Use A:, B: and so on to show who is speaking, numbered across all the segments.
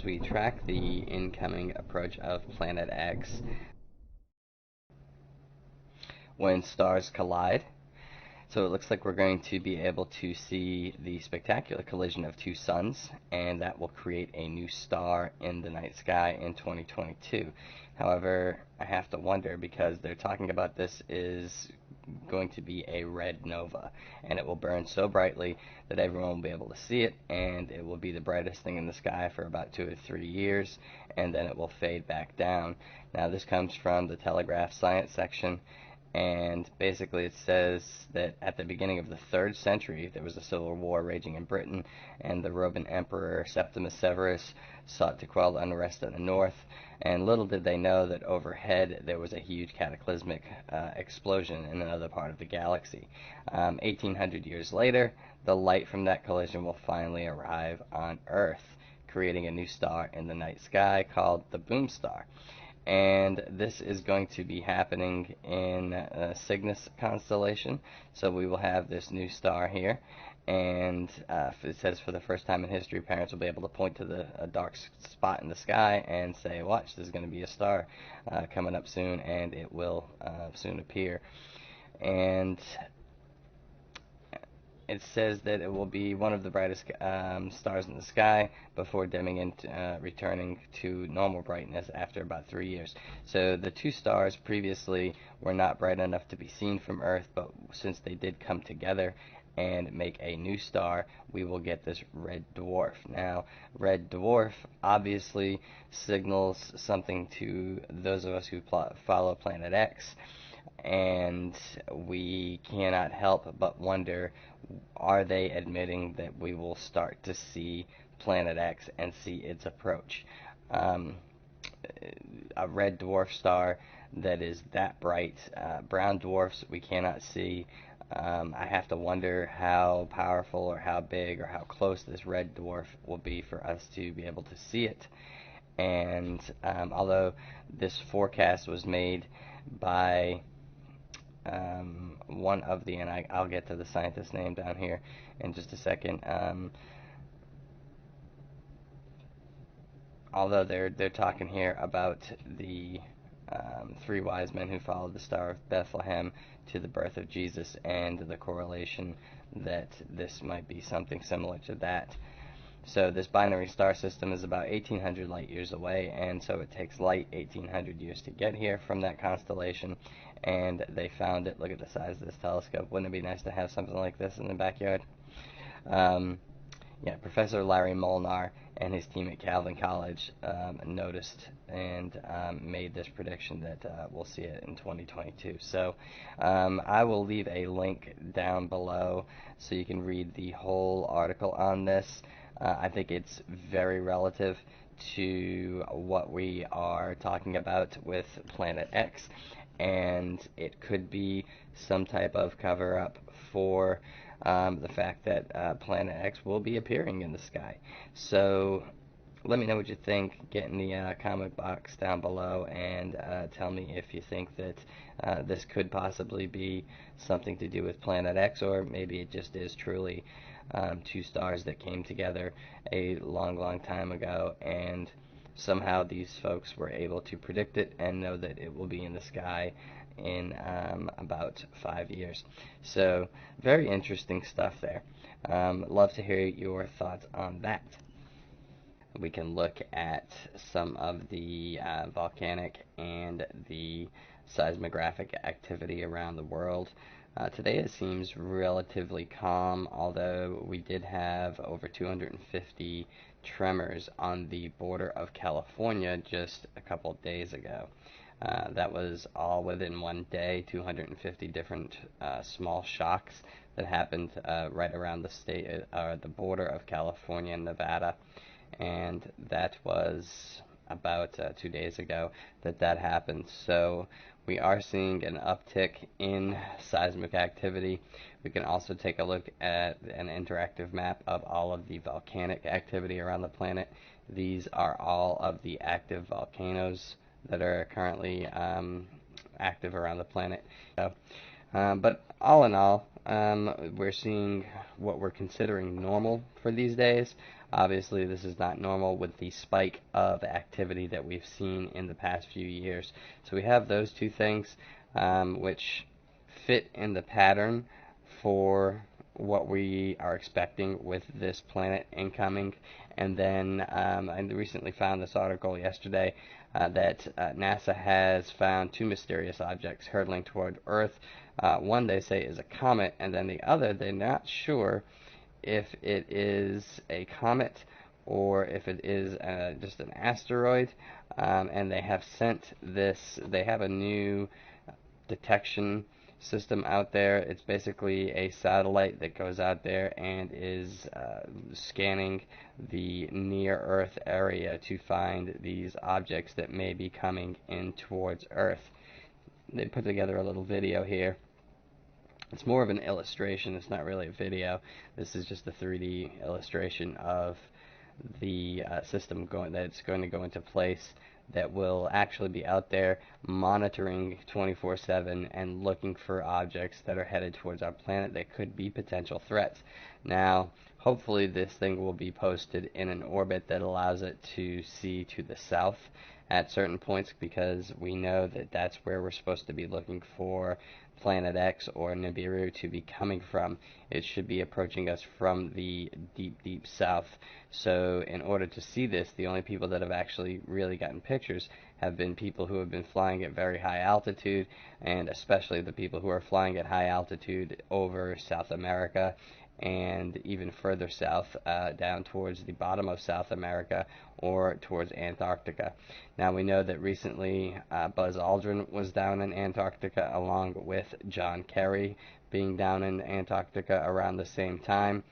A: we track the incoming approach of Planet X, when stars collide. So it looks like we're going to be able to see the spectacular collision of two suns, and that will create a new star in the night sky in 2022. However, I have to wonder, because they're talking about this is going to be a red nova, and it will burn so brightly that everyone will be able to see it, and it will be the brightest thing in the sky for about 2 or 3 years, and then it will fade back down. Now, this comes from the Telegraph Science section, and basically it says that at the beginning of the 3rd century there was a civil war raging in Britain, and the Roman Emperor Septimus Severus sought to quell the unrest in the north, and little did they know that overhead there was a huge cataclysmic explosion in another part of the galaxy. 1800 years later, the light from that collision will finally arrive on Earth, creating a new star in the night sky called the Boom Star. And this is going to be happening in Cygnus constellation. So we will have this new star here, and it says for the first time in history, parents will be able to point to a dark spot in the sky and say, watch, there's going to be a star coming up soon, and it will soon appear. And it says that it will be one of the brightest stars in the sky before dimming and returning to normal brightness after about 3 years. So the two stars previously were not bright enough to be seen from Earth, but since they did come together and make a new star, we will get this red dwarf. Now, red dwarf obviously signals something to those of us who follow Planet X, and we cannot help but wonder, are they admitting that we will start to see Planet X and see its approach? A red dwarf star that is that bright. Brown dwarfs we cannot see. I have to wonder how powerful or how big or how close this red dwarf will be for us to be able to see it. And although this forecast was made by one of the, and I'll get to the scientist's name down here in just a second. Although they're talking here about the 3 wise men who followed the Star of Bethlehem to the birth of Jesus, and the correlation that this might be something similar to that. So this binary star system is about 1,800 light years away, and so it takes light 1,800 years to get here from that constellation, and they found it. Look at the size of this telescope. Wouldn't it be nice to have something like this in the backyard? Yeah, Professor Larry Molnar and his team at Calvin College noticed and made this prediction that we'll see it in 2022. So I will leave a link down below so you can read the whole article on this. I think it's very relative to what we are talking about with Planet X, and it could be some type of cover-up for the fact that Planet X will be appearing in the sky. So let me know what you think. Get in the comment box down below and tell me if you think that this could possibly be something to do with Planet X, or maybe it just is truly 2 stars that came together a long time ago, and somehow these folks were able to predict it and know that it will be in the sky in about 5 years. So very interesting stuff there. Love to hear your thoughts on that. We can look at some of the volcanic and the seismographic activity around the world. Today it seems relatively calm, although we did have over 250 tremors on the border of California just a couple days ago. That was all within one day, 250 different small shocks that happened right around the state, the border of California and Nevada, and that was about 2 days ago that happened. So we are seeing an uptick in seismic activity. We can also take a look at an interactive map of all of the volcanic activity around the planet. These are all of the active volcanoes that are currently active around the planet. So, but all in all, we're seeing what we're considering normal for these days, Obviously, this is not normal with the spike of activity that we've seen in the past few years. So we have those two things which fit in the pattern for what we are expecting with this planet incoming. And then I recently found this article yesterday that NASA has found two mysterious objects hurtling toward Earth. One they say is a comet, and then the other they're not sure if it is a comet or if it is just an asteroid. And they have sent this, they have a new detection system out there. It's basically a satellite that goes out there and is scanning the near Earth area to find these objects that may be coming in towards Earth. They put together a little video here. It's more of an illustration, it's not really a video. This is just a 3D illustration of the system that's going to go into place, that will actually be out there monitoring 24/7 and looking for objects that are headed towards our planet that could be potential threats. Now, hopefully this thing will be posted in an orbit that allows it to see to the south at certain points, because we know that that's where we're supposed to be looking for Planet X or Nibiru to be coming from. It should be approaching us from the deep, deep south. So in order to see this, the only people that have actually really gotten pictures have been people who have been flying at very high altitude, and especially the people who are flying at high altitude over South America and even further south, down towards the bottom of South America or towards Antarctica. Now we know that recently Buzz Aldrin was down in Antarctica along with John Kerry being down in Antarctica around the same time.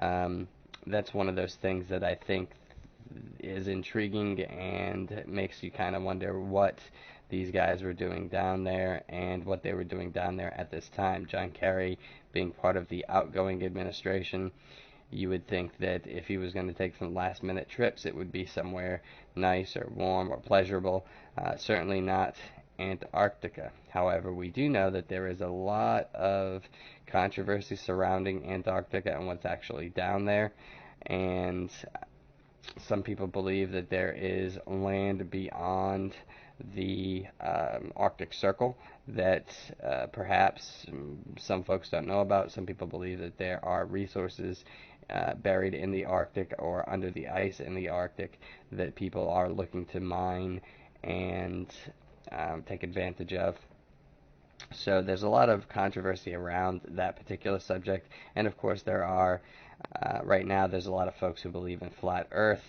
A: That's one of those things that I think is intriguing and makes you kind of wonder what these guys were doing down there and what they were doing down there at this time. John Kerry being part of the outgoing administration, you would think that if he was going to take some last minute trips, it would be somewhere nice or warm or pleasurable. Certainly not Antarctica. However, we do know that there is a lot of controversy surrounding Antarctica and what's actually down there, and some people believe that there is land beyond the Arctic Circle that perhaps some folks don't know about. Some people believe that there are resources buried in the Arctic or under the ice in the Arctic that people are looking to mine and take advantage of. So there's a lot of controversy around that particular subject, and of course there are right now there's a lot of folks who believe in flat Earth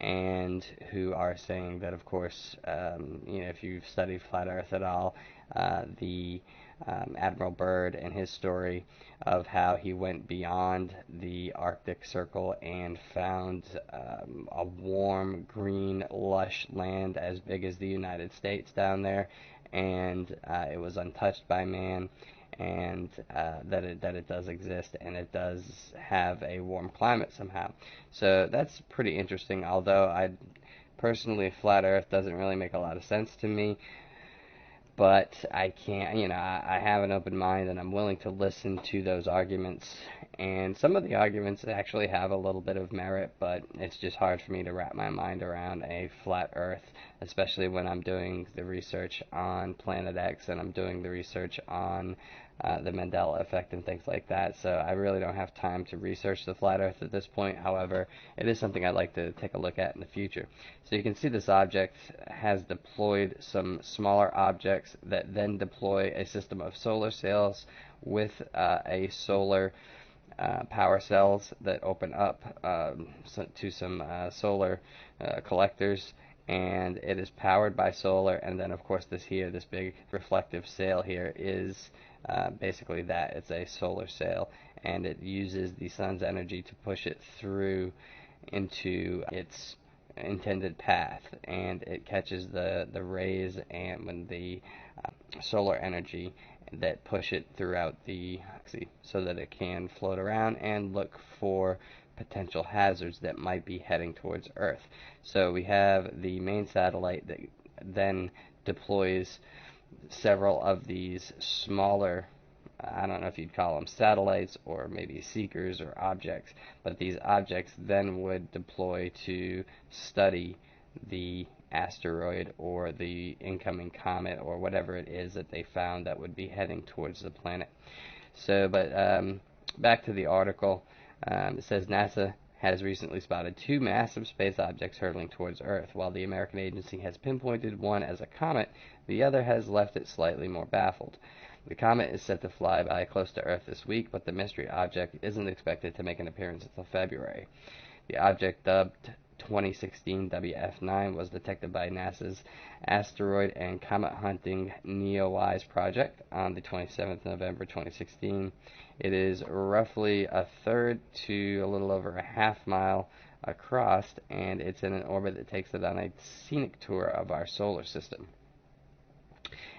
A: and who are saying that, of course, if you've studied flat Earth at all, the Admiral Byrd and his story of how he went beyond the Arctic Circle and found a warm, green, lush land as big as the United States down there, and it was untouched by man, and that it does exist, and it does have a warm climate somehow. So that's pretty interesting, although I personally, flat Earth doesn't really make a lot of sense to me. But I can't, I have an open mind and I'm willing to listen to those arguments. And some of the arguments actually have a little bit of merit, but it's just hard for me to wrap my mind around a flat Earth, especially when I'm doing the research on Planet X and I'm doing the research on the Mandela effect and things like that. So I really don't have time to research the flat Earth at this point. However, it is something I'd like to take a look at in the future. So you can see this object has deployed some smaller objects that then deploy a system of solar sails with a solar power cells that open up to some solar collectors, and it is powered by solar. And then of course this big reflective sail here is basically that. It's a solar sail, and it uses the sun's energy to push it through into its intended path, and it catches the rays and when the solar energy that push it throughout the galaxy so that it can float around and look for potential hazards that might be heading towards Earth. So we have the main satellite that then deploys several of these smaller I don't know if you'd call them satellites or maybe seekers or objects, but these objects then would deploy to study the asteroid or the incoming comet or whatever it is that they found that would be heading towards the planet. So, but back to the article, it says NASA has recently spotted two massive space objects hurtling towards Earth. While the American agency has pinpointed one as a comet, the other has left it slightly more baffled. The comet is set to fly by close to Earth this week, but the mystery object isn't expected to make an appearance until February. The object, dubbed 2016 WF9, was detected by NASA's Asteroid and Comet Hunting NEOWISE project on the 27th of November 2016. It is roughly a third to a little over a half mile across, and it's in an orbit that takes it on a scenic tour of our solar system.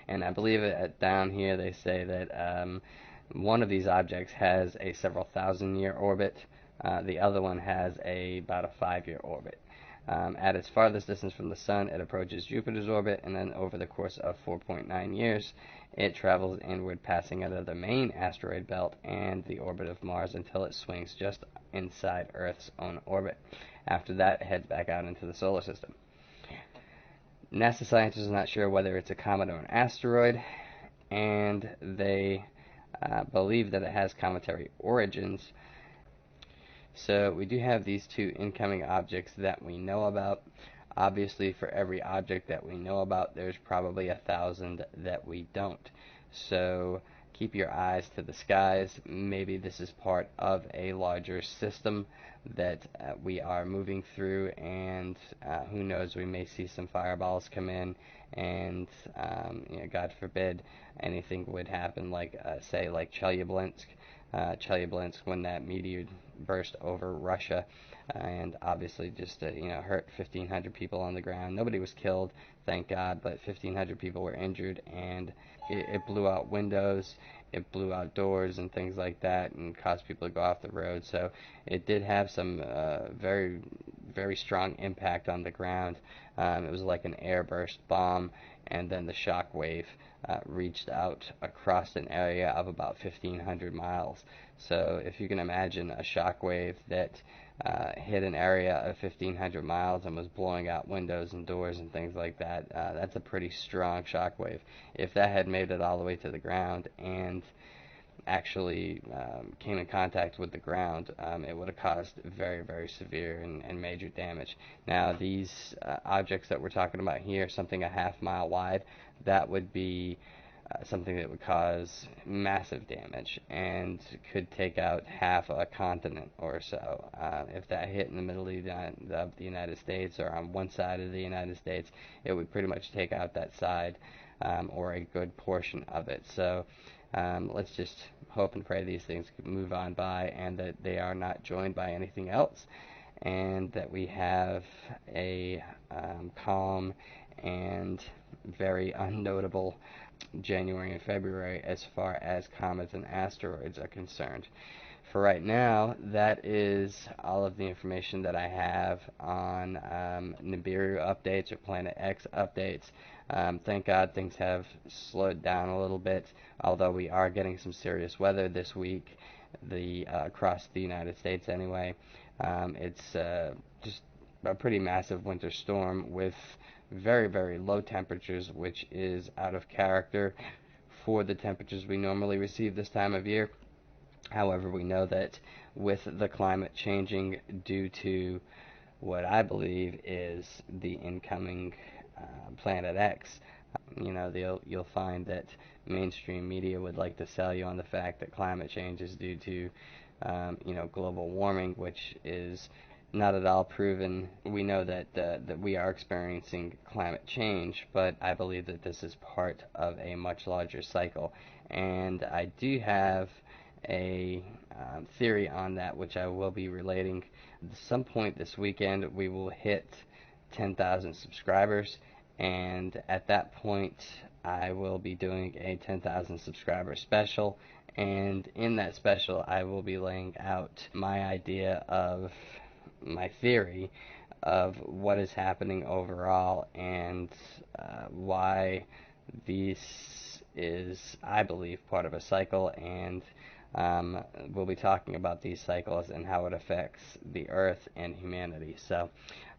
A: And I believe down here they say that one of these objects has a several thousand-year orbit. The other one has about a 5-year orbit. At its farthest distance from the Sun, it approaches Jupiter's orbit, and then over the course of 4.9 years, it travels inward, passing another main asteroid belt and the orbit of Mars until it swings just inside Earth's own orbit. After that, it heads back out into the solar system. NASA scientists are not sure whether it's a comet or an asteroid, and they believe that it has cometary origins. So we do have these two incoming objects that we know about. Obviously, for every object that we know about, there's probably 1,000 that we don't. So keep your eyes to the skies. Maybe this is part of a larger system that we are moving through, and who knows, we may see some fireballs come in, and God forbid anything would happen like say like Chelyabinsk when that meteor burst over Russia, and obviously just hurt 1,500 people on the ground. Nobody was killed, thank God, but 1,500 people were injured, and it blew out windows, it blew out doors and things like that, and caused people to go off the road. So it did have some very, very strong impact on the ground. It was like an airburst bomb, and then the shock wave reached out across an area of about 1,500 miles. So if you can imagine a shock wave that hit an area of 1,500 miles and was blowing out windows and doors and things like that, that's a pretty strong shock wave. If that had made it all the way to the ground and actually came in contact with the ground, it would have caused very, very severe and major damage. Now, these objects that we're talking about here, something a half mile wide, that would be something that would cause massive damage and could take out half a continent or so. If that hit in the middle of the United States or on one side of the United States, it would pretty much take out that side or a good portion of it. So let's just hope and pray these things move on by, and that they are not joined by anything else, and that we have a calm and very unnotable January and February as far as comets and asteroids are concerned. For right now, that is all of the information that I have on Nibiru updates or Planet X updates. Thank God things have slowed down a little bit, although we are getting some serious weather this week, across the United States anyway. It's just a pretty massive winter storm with very, very low temperatures, which is out of character for the temperatures we normally receive this time of year. However, we know that with the climate changing due to what I believe is the incoming Planet X, you'll find that mainstream media would like to sell you on the fact that climate change is due to global warming, which is not at all proven. We know that we are experiencing climate change, but I believe that this is part of a much larger cycle, and I do have a theory on that, which I will be relating. At some point this weekend, we will hit 10,000 subscribers, and at that point, I will be doing a 10,000 subscriber special, and in that special, I will be laying out my idea of my theory of what is happening overall, and why these is, I believe, part of a cycle, and we'll be talking about these cycles and how it affects the Earth and humanity. So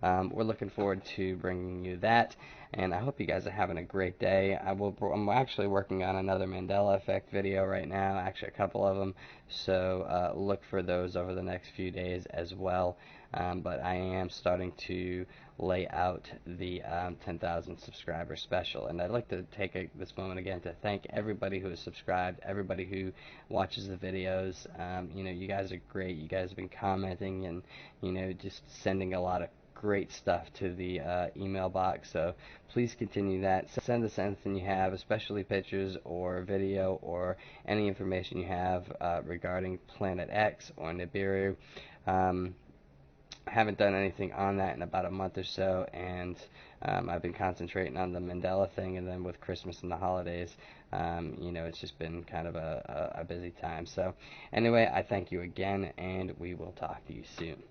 A: we're looking forward to bringing you that, and I hope you guys are having a great day. I'm actually working on another Mandela Effect video right now, actually a couple of them, so look for those over the next few days as well. But I am starting to lay out the 10,000 subscriber special, and I'd like to take this moment again to thank everybody who has subscribed, everybody who watches the videos. You guys are great. You guys have been commenting and just sending a lot of great stuff to the email box, so please continue that. Send us anything you have, especially pictures or video or any information you have regarding Planet X or Nibiru. I haven't done anything on that in about a month or so, and I've been concentrating on the Mandela thing, and then with Christmas and the holidays, it's just been kind of a busy time. So anyway, I thank you again, and we will talk to you soon.